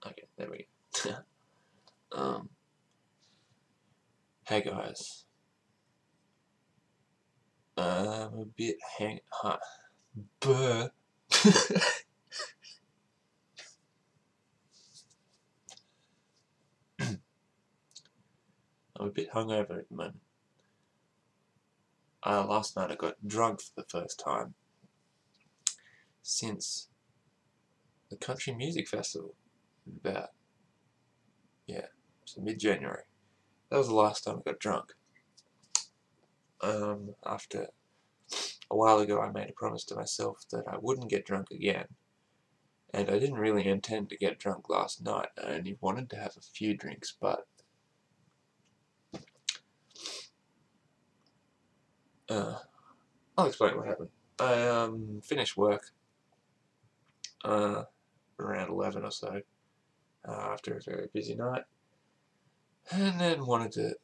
Okay, there we go. Hey guys. I'm a bit Buh. I'm a bit hungover at the moment. Last night I got drunk for the first time since the country music festival. About, so mid-January. That was the last time I got drunk. After a while ago I made a promise to myself that I wouldn't get drunk again. And I didn't really intend to get drunk last night. I only wanted to have a few drinks, but I'll explain what happened. I finished work around 11 or so after a very busy night, and then the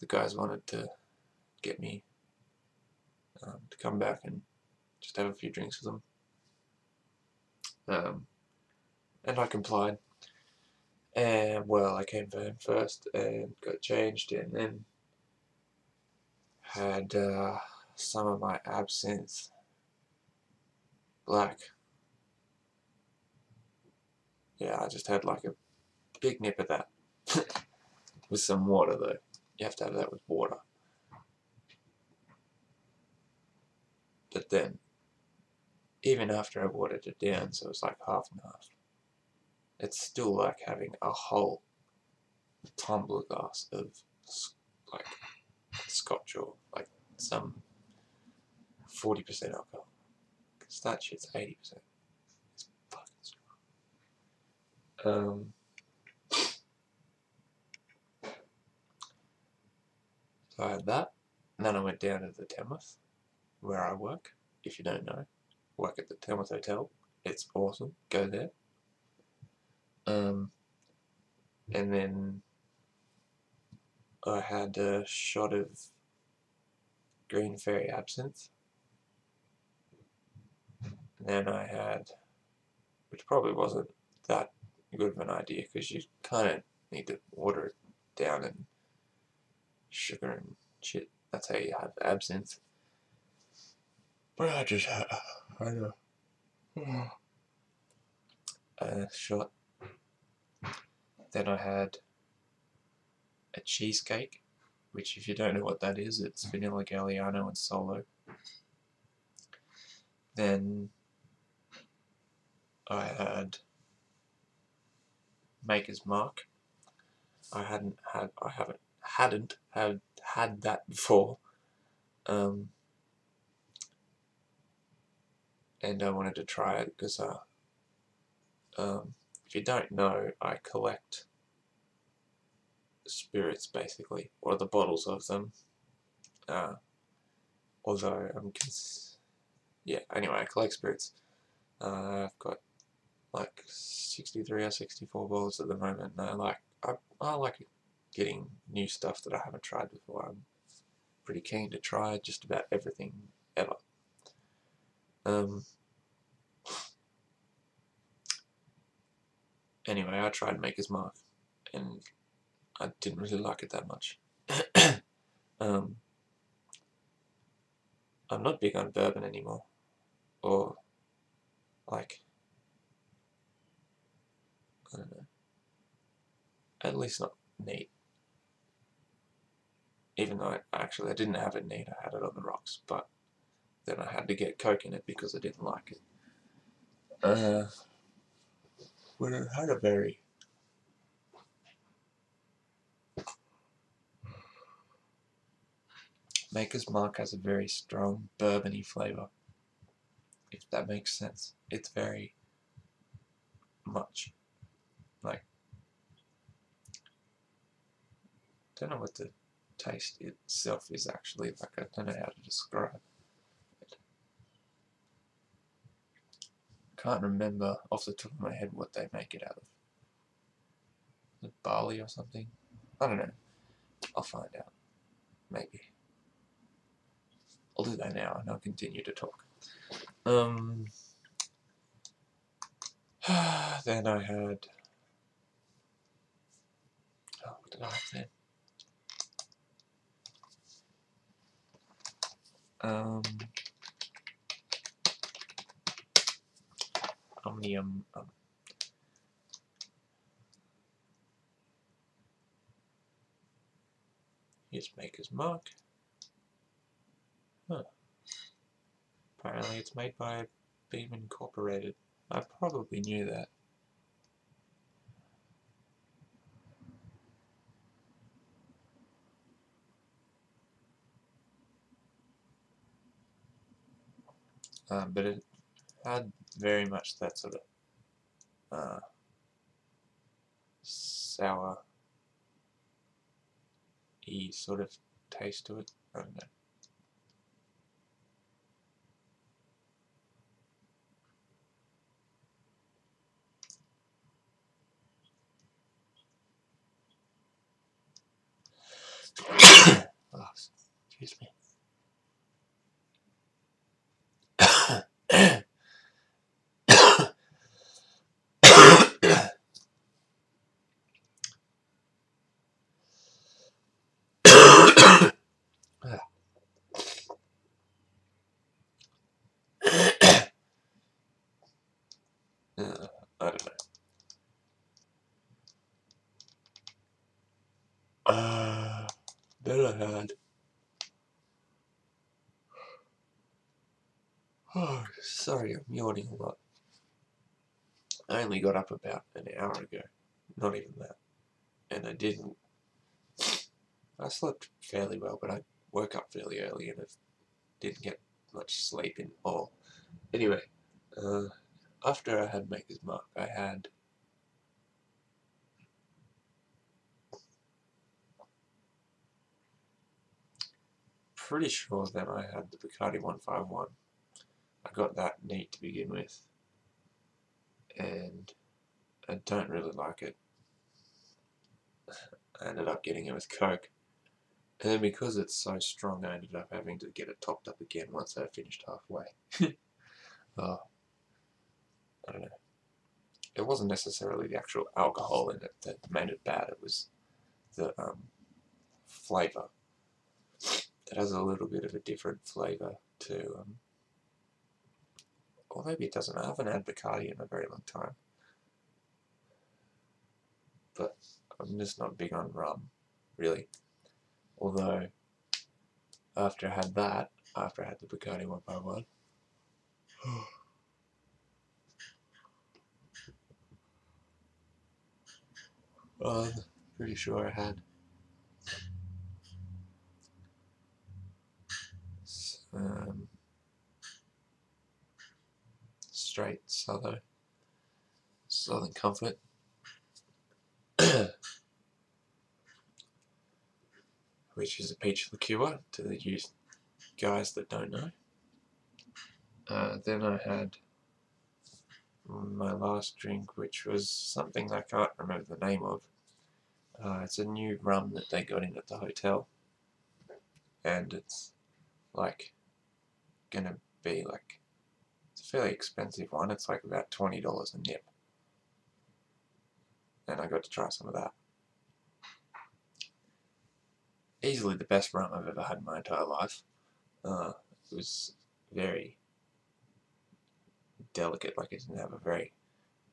guys wanted to get me to come back and just have a few drinks with them, and I complied. And well, I came home first and got changed, and then had some of my absinthe black. Yeah, I just had like a big nip of that with some water though. You have to have that with water. But then, even after I watered it down, so it's like half and half, it's still like having a whole tumbler glass of like scotch or like some 40% alcohol. Because that shit's 80%. It's fucking strong. So I had that, and then I went down to the Tamworth, where I work. If you don't know, work at the Tamworth Hotel. It's awesome. Go there. And then I had a shot of Green Fairy absinthe. And then I had, which probably wasn't that good of an idea because you kind of need to water it down and sugar and shit. That's how you have absinthe. But I just had a shot. Then I had a cheesecake, which if you don't know what that is, it's vanilla Galliano and solo. Then I had Maker's Mark. I hadn't had that before, and I wanted to try it because if you don't know, I collect spirits basically, or the bottles of them. Although anyway, I collect spirits. I've got like 63 or 64 bottles at the moment, and I like getting new stuff that I haven't tried before. I'm pretty keen to try just about everything ever. Anyway, I tried Maker's Mark, and I didn't really like it that much. I'm not big on bourbon anymore, or like, I don't know, at least not neat. Even though I didn't have it neat, I had it on the rocks, but then I had to get Coke in it because I didn't like it. But it had a very Maker's Mark has a very strong bourbony flavour, if that makes sense. It's very much like, I don't know what the taste itself is actually like. I don't know how to describe it. I can't remember off the top of my head what they make it out of. Is it barley or something? I don't know. I'll find out. Maybe. I'll do that now and I'll continue to talk. Then I had What did I have then? Omnium. Here's Maker's Mark. Huh. Apparently it's made by Beam Incorporated. I probably knew that. But it had very much that sort of sour-y sort of taste to it. I don't know. Oh, excuse me. I don't know. Then I had. Oh, sorry, I'm yawning a lot. I only got up about an hour ago. Not even that. And I slept fairly well, but I woke up fairly early and I didn't get much sleep in all. Anyway, after I had Maker's Mark, I had pretty sure then I had the Bacardi 151. I got that neat to begin with, and I don't really like it. I ended up getting it with Coke, and then because it's so strong, I ended up having to get it topped up again once I finished halfway. Oh, I don't know. It wasn't necessarily the actual alcohol in it that made it bad. It was the flavour. It has a little bit of a different flavour to, or maybe it doesn't. I haven't had Bacardi in a very long time, but I'm just not big on rum, really. Although, after I had that, after I had the Bacardi 151, I'm pretty sure I had straight Southern Comfort, which is a peach liqueur to the guys that don't know. Then I had my last drink, which was something I can't remember the name of. It's a new rum that they got in at the hotel, and it's like gonna be like, it's a fairly expensive one. It's like about $20 a nip, and I got to try some of that. Easily the best rum I've ever had in my entire life. It was very delicate, like it didn't have a very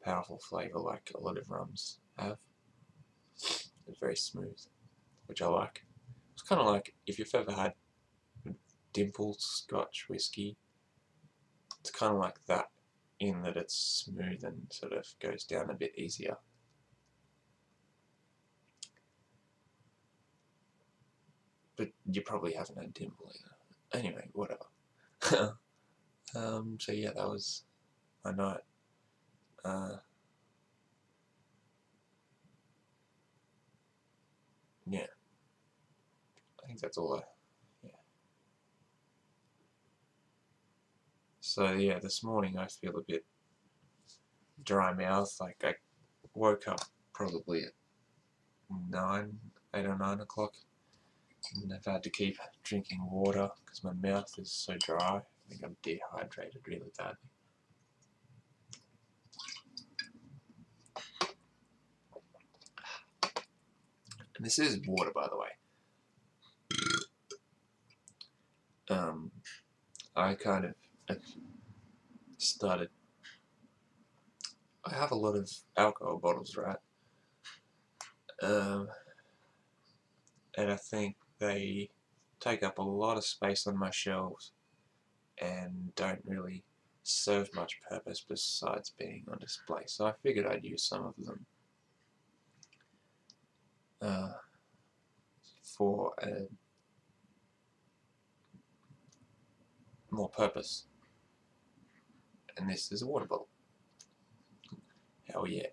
powerful flavour like a lot of rums have. It was very smooth, which I like. It's kind of like if you've ever had Dimple Scotch whiskey, it's kind of like that in that it's smooth and sort of goes down a bit easier. But you probably haven't had Dimple either. Anyway, whatever. So yeah, that was my night. Yeah, I think that's all yeah. So yeah, this morning I feel a bit dry mouth. Like I woke up probably at 8 or 9 o'clock, and I've had to keep drinking water because my mouth is so dry. I think I'm dehydrated really badly. And this is water, by the way. I kind of started. I have a lot of alcohol bottles, right? And I think they take up a lot of space on my shelves and don't really serve much purpose besides being on display. So I figured I'd use some of them for more purpose. And this is a water bottle. Hell yeah.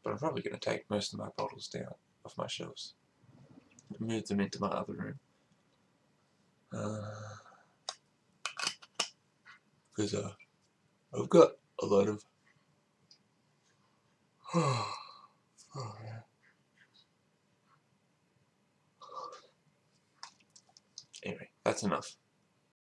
But I'm probably going to take most of my bottles down off my shelves. Move them into my other room. Because I've got a lot of... Oh, yeah. Anyway, that's enough.